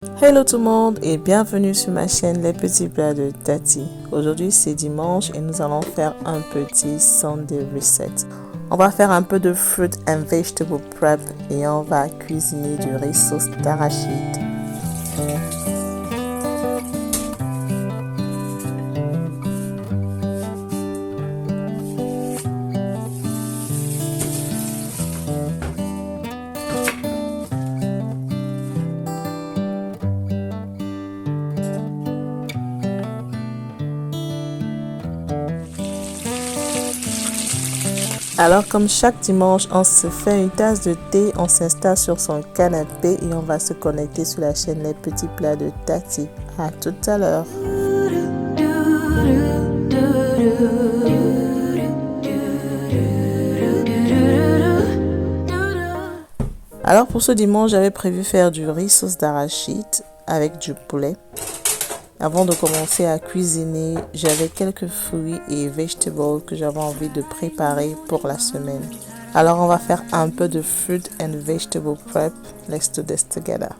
Hello tout le monde et bienvenue sur ma chaîne Les Petits Plats de Tati. Aujourd'hui c'est dimanche et nous allons faire un petit Sunday reset. On va faire un peu de fruit and vegetable prep et on va cuisiner du riz sauce d'arachide. Alors comme chaque dimanche, on se fait une tasse de thé, on s'installe sur son canapé et on va se connecter sur la chaîne Les Petits Plats de Tati. À tout à l'heure. Alors pour ce dimanche, j'avais prévu faire du riz sauce d'arachide avec du poulet. Avant de commencer à cuisiner, j'avais quelques fruits et vegetables que j'avais envie de préparer pour la semaine. Alors on va faire un peu de fruit and vegetable prep. Let's do this together.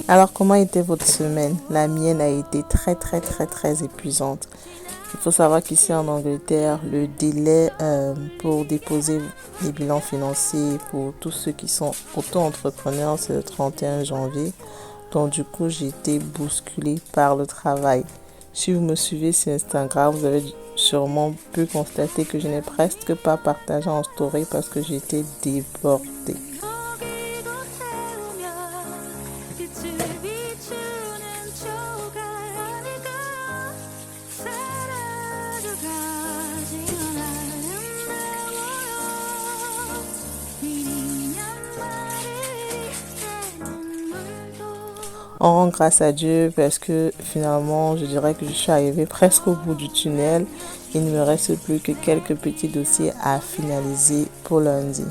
Alors comment était votre semaine? La mienne a été très épuisante. Il faut savoir qu'ici en Angleterre, le délai pour déposer les bilans financiers pour tous ceux qui sont auto-entrepreneurs, c'est le 31 janvier. Donc du coup, j'ai été bousculée par le travail. Si vous me suivez sur Instagram, vous avez sûrement pu constater que je n'ai presque pas partagé en story parce que j'étais débordée. On rend grâce à Dieu parce que finalement, je dirais que je suis arrivée presque au bout du tunnel. Il ne me reste plus que quelques petits dossiers à finaliser pour lundi.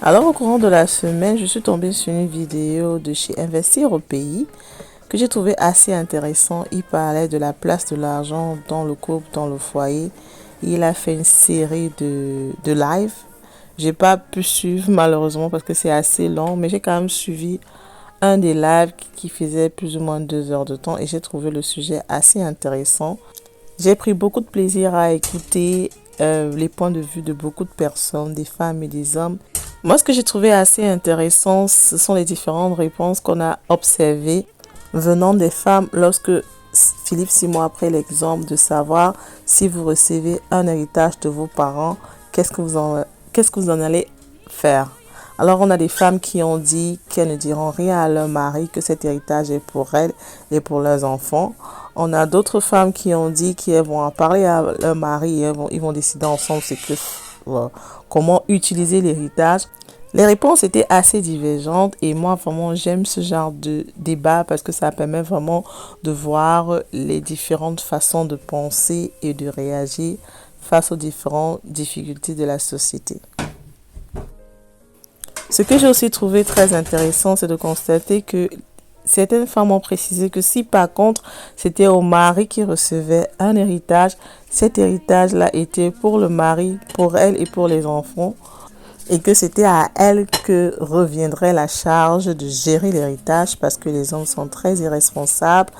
Alors au courant de la semaine, je suis tombée sur une vidéo de chez Investir au pays que j'ai trouvé assez intéressant. Il parlait de la place de l'argent dans le couple, dans le foyer. Il a fait une série de live. J'ai pas pu suivre malheureusement parce que c'est assez long, mais j'ai quand même suivi un des lives qui faisait plus ou moins 2 heures de temps et j'ai trouvé le sujet assez intéressant. J'ai pris beaucoup de plaisir à écouter les points de vue de beaucoup de personnes, des femmes et des hommes. Moi, ce que j'ai trouvé assez intéressant, ce sont les différentes réponses qu'on a observées venant des femmes lorsque Philippe Simon a pris l'exemple de savoir si vous recevez un héritage de vos parents, qu'est-ce que vous en allez faire. Alors, on a des femmes qui ont dit qu'elles ne diront rien à leur mari, que cet héritage est pour elles et pour leurs enfants. On a d'autres femmes qui ont dit qu'elles vont en parler à leur mari et ils vont décider ensemble comment utiliser l'héritage. Les réponses étaient assez divergentes et moi vraiment j'aime ce genre de débat parce que ça permet vraiment de voir les différentes façons de penser et de réagir face aux différentes difficultés de la société. Ce que j'ai aussi trouvé très intéressant, c'est de constater que certaines femmes ont précisé que si par contre c'était au mari qui recevait un héritage, cet héritage-là était pour le mari, pour elle et pour les enfants. Et que c'était à elle que reviendrait la charge de gérer l'héritage parce que les hommes sont très irresponsables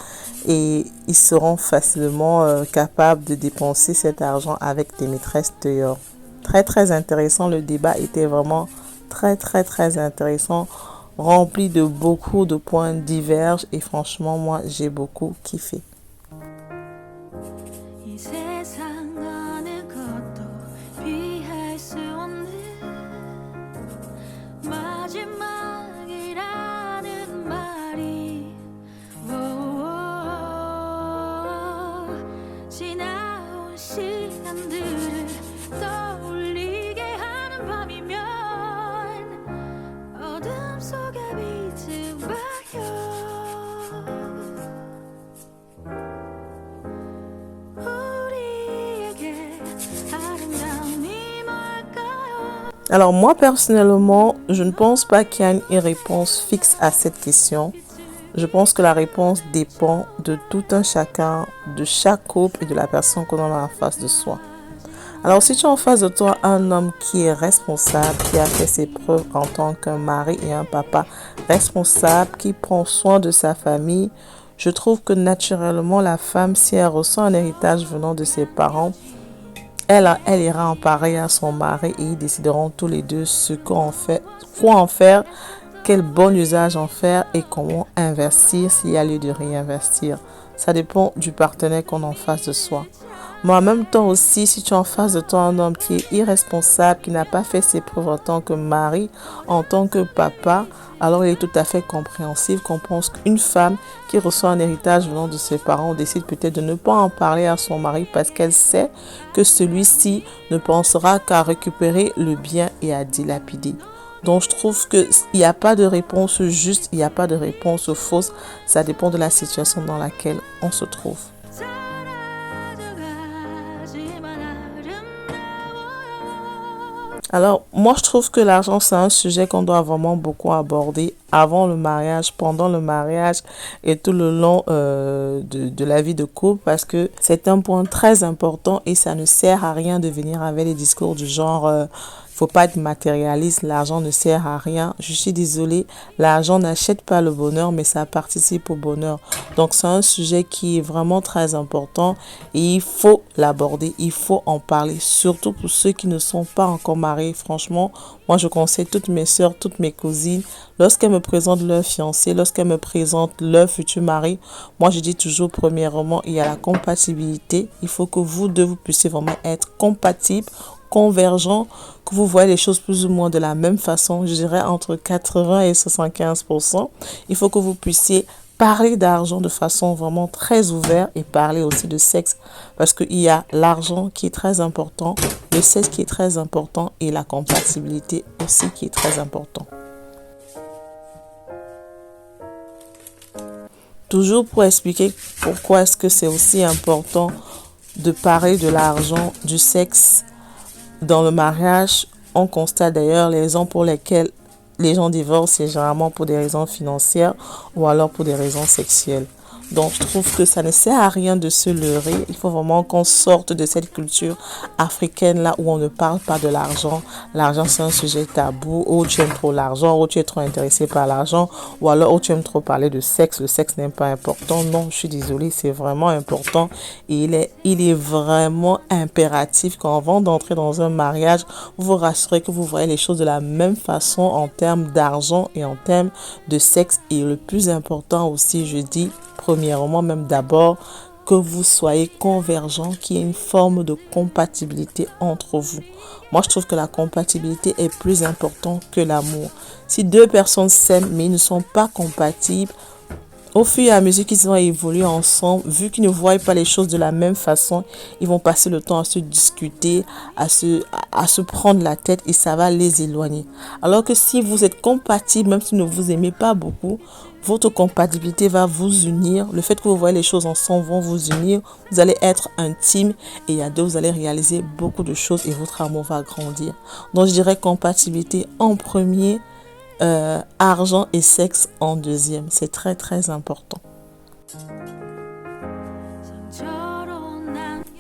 et ils seront facilement capables de dépenser cet argent avec des maîtresses dehors. Très intéressant, le débat était vraiment très intéressant. rempli de beaucoup de points diverges et franchement, moi, j'ai beaucoup kiffé. Alors moi personnellement, je ne pense pas qu'il y ait une réponse fixe à cette question. Je pense que la réponse dépend de tout un chacun, de chaque couple et de la personne qu'on a en face de soi. Alors si tu as en face de toi un homme qui est responsable, qui a fait ses preuves en tant qu'un mari et un papa responsable, qui prend soin de sa famille, je trouve que naturellement la femme, si elle reçoit un héritage venant de ses parents, elle ira en pareil à son mari et ils décideront tous les deux quoi en faire, quel bon usage en faire et comment investir s'il y a lieu de réinvestir. Ça dépend du partenaire qu'on a en face de soi. Mais en même temps aussi, si tu as en face de toi un homme qui est irresponsable, qui n'a pas fait ses preuves en tant que mari, en tant que papa, alors il est tout à fait compréhensible qu'on pense qu'une femme qui reçoit un héritage venant de ses parents décide peut-être de ne pas en parler à son mari parce qu'elle sait que celui-ci ne pensera qu'à récupérer le bien et à dilapider. Donc je trouve qu'il n'y a pas de réponse juste, il n'y a pas de réponse fausse, ça dépend de la situation dans laquelle on se trouve. Alors, moi, je trouve que l'argent, c'est un sujet qu'on doit vraiment beaucoup aborder avant le mariage, pendant le mariage et tout le long de la vie de couple parce que c'est un point très important et ça ne sert à rien de venir avec les discours du genre faut pas être matérialiste, l'argent ne sert à rien. Je suis désolée, l'argent n'achète pas le bonheur, mais ça participe au bonheur. Donc c'est un sujet qui est vraiment très important et il faut l'aborder, il faut en parler, surtout pour ceux qui ne sont pas encore mariés. Franchement, moi je conseille toutes mes soeurs, toutes mes cousines, lorsqu'elles me présentent leur fiancé, lorsqu'elles me présentent leur futur mari, moi je dis toujours premièrement, il y a la compatibilité. Il faut que vous deux, vous puissiez vraiment être compatibles, convergents, que vous voyez les choses plus ou moins de la même façon, je dirais entre 80 et 75%. Il faut que vous puissiez parler d'argent de façon vraiment très ouverte et parler aussi de sexe parce qu'il y a l'argent qui est très important, le sexe qui est très important et la compatibilité aussi qui est très important. Toujours pour expliquer pourquoi est-ce que c'est aussi important de parler de l'argent, du sexe dans le mariage, on constate d'ailleurs les raisons pour lesquelles les gens divorcent, c'est généralement pour des raisons financières ou alors pour des raisons sexuelles. Donc, je trouve que ça ne sert à rien de se leurrer. Il faut vraiment qu'on sorte de cette culture africaine-là où on ne parle pas de l'argent. L'argent, c'est un sujet tabou. Ou tu aimes trop l'argent, ou tu es trop intéressé par l'argent, ou alors ou tu aimes trop parler de sexe. Le sexe n'est pas important. Non, je suis désolée, c'est vraiment important. Et il est vraiment impératif qu'avant d'entrer dans un mariage, vous vous rassurez que vous voyez les choses de la même façon en termes d'argent et en termes de sexe. Et le plus important aussi, je dis, premièrement, même d'abord, que vous soyez convergents, qu'il y ait une forme de compatibilité entre vous. Moi, je trouve que la compatibilité est plus importante que l'amour. Si deux personnes s'aiment mais ils ne sont pas compatibles, au fur et à mesure qu'ils vont évoluer ensemble, vu qu'ils ne voient pas les choses de la même façon, ils vont passer le temps à se discuter, à se prendre la tête et ça va les éloigner. Alors que si vous êtes compatibles, même si vous ne vous aimez pas beaucoup, votre compatibilité va vous unir. Le fait que vous voyez les choses ensemble vont vous unir. Vous allez être intime et à deux, vous allez réaliser beaucoup de choses et votre amour va grandir. Donc, je dirais compatibilité en premier. Argent et sexe en deuxième. C'est très très important.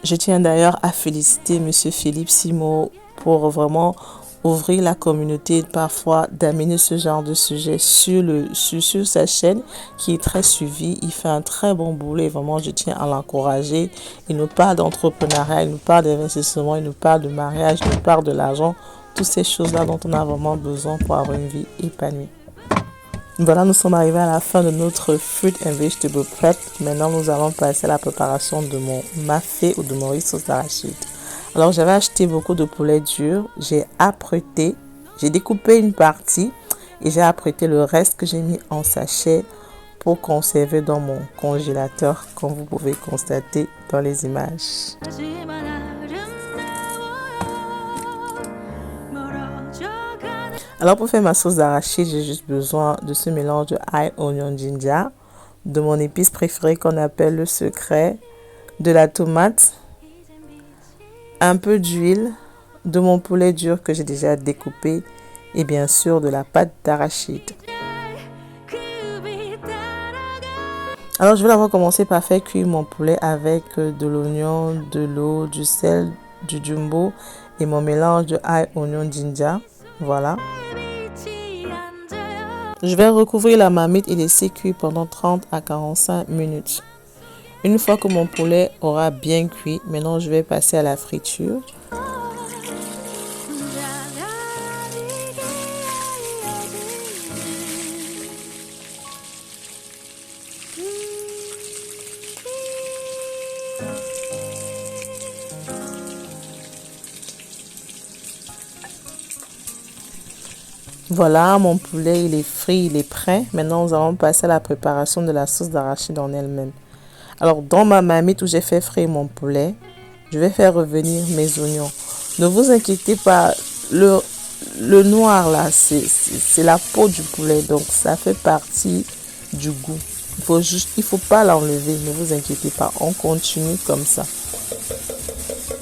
Je tiens d'ailleurs à féliciter Monsieur Philippe Simo pour vraiment ouvrir la communauté parfois d'amener ce genre de sujet sur sa chaîne qui est très suivie. Il fait un très bon boulot et vraiment je tiens à l'encourager. Il nous parle d'entrepreneuriat, il nous parle d'investissement, il nous parle de mariage, il nous parle de l'argent. Toutes ces choses-là dont on a vraiment besoin pour avoir une vie épanouie. Voilà, nous sommes arrivés à la fin de notre fruit and vegetable prep. Maintenant, nous allons passer à la préparation de mon mafé ou de mon riz sauce d'arachide. Alors, j'avais acheté beaucoup de poulet dur. J'ai apprêté, j'ai découpé une partie et j'ai apprêté le reste que j'ai mis en sachet pour conserver dans mon congélateur, comme vous pouvez constater dans les images. Alors pour faire ma sauce d'arachide, j'ai juste besoin de ce mélange de ail, oignon, ginger, de mon épice préférée qu'on appelle le secret, de la tomate, un peu d'huile, de mon poulet dur que j'ai déjà découpé et bien sûr de la pâte d'arachide. Alors je vais d'abord commencer par faire cuire mon poulet avec de l'oignon, de l'eau, du sel, du jumbo et mon mélange de ail, oignon, ginger. Voilà. Je vais recouvrir la marmite et laisser cuire pendant 30 à 45 minutes. Une fois que mon poulet aura bien cuit, maintenant je vais passer à la friture. Voilà, mon poulet, il est frit, il est prêt. Maintenant, nous allons passer à la préparation de la sauce d'arachide en elle-même. Alors, dans ma marmite où j'ai fait frire mon poulet, je vais faire revenir mes oignons. Ne vous inquiétez pas, le noir là, c'est la peau du poulet, donc ça fait partie du goût. Il faut pas l'enlever, ne vous inquiétez pas, on continue comme ça.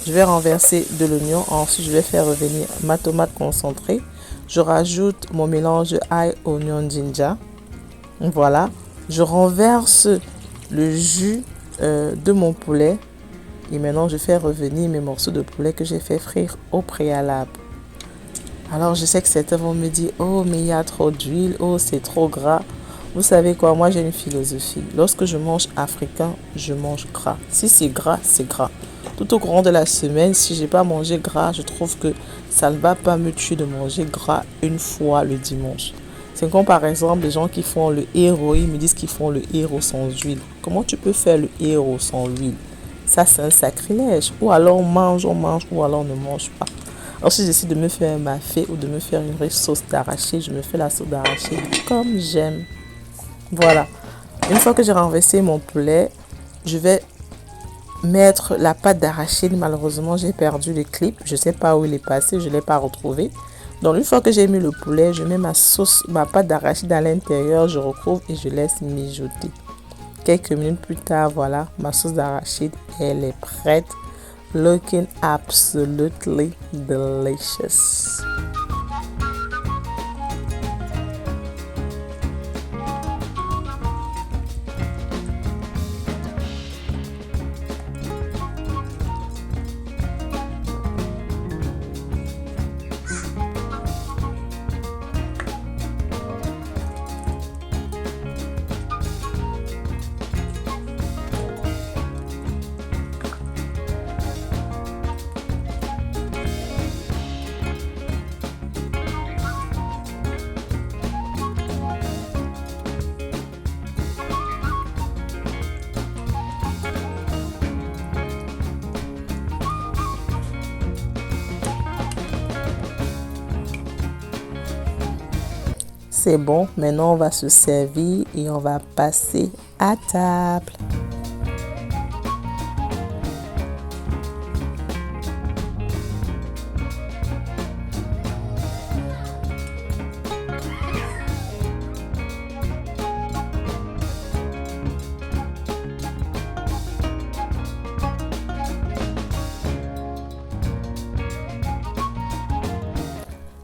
Je vais renverser de l'oignon, ensuite je vais faire revenir ma tomate concentrée. Je rajoute mon mélange de ail, oignon, ginger. Voilà. Je renverse le jus de mon poulet. Et maintenant, je fais revenir mes morceaux de poulet que j'ai fait frire au préalable. Alors, je sais que certains vont me dire, oh, mais il y a trop d'huile. Oh, c'est trop gras. Vous savez quoi? Moi, j'ai une philosophie. Lorsque je mange africain, je mange gras. Si c'est gras, c'est gras. Tout au courant de la semaine, si je n'ai pas mangé gras, je trouve que ça ne va pas me tuer de manger gras une fois le dimanche. C'est comme par exemple les gens qui font le héros, ils me disent qu'ils font le héros sans huile. Comment tu peux faire le héros sans huile? Ça, c'est un sacrilège. Ou alors on mange, ou alors on ne mange pas. Alors si j'essaie de me faire un mafé ou de me faire une sauce d'arachide, je me fais la sauce d'arachide comme j'aime. Voilà. Une fois que j'ai renversé mon poulet, je vais mettre la pâte d'arachide. Malheureusement, j'ai perdu le clip. Je ne sais pas où il est passé. Je ne l'ai pas retrouvé. Donc, une fois que j'ai mis le poulet, je mets ma pâte d'arachide à l'intérieur. Je recouvre et je laisse mijoter. Quelques minutes plus tard, voilà, ma sauce d'arachide, elle est prête. Looking absolutely delicious. C'est bon, maintenant on va se servir et on va passer à table.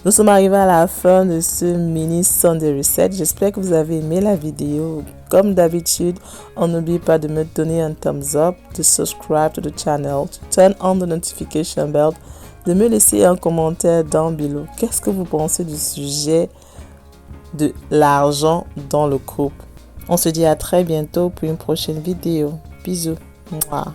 Nous sommes arrivés à la fin de ce mini Sunday Reset. J'espère que vous avez aimé la vidéo. Comme d'habitude, n'oubliez pas de me donner un thumbs up, de subscribe to the channel, to turn on the notification bell, de me laisser un commentaire down below. Qu'est-ce que vous pensez du sujet de l'argent dans le couple? On se dit à très bientôt pour une prochaine vidéo. Bisous. Mouah.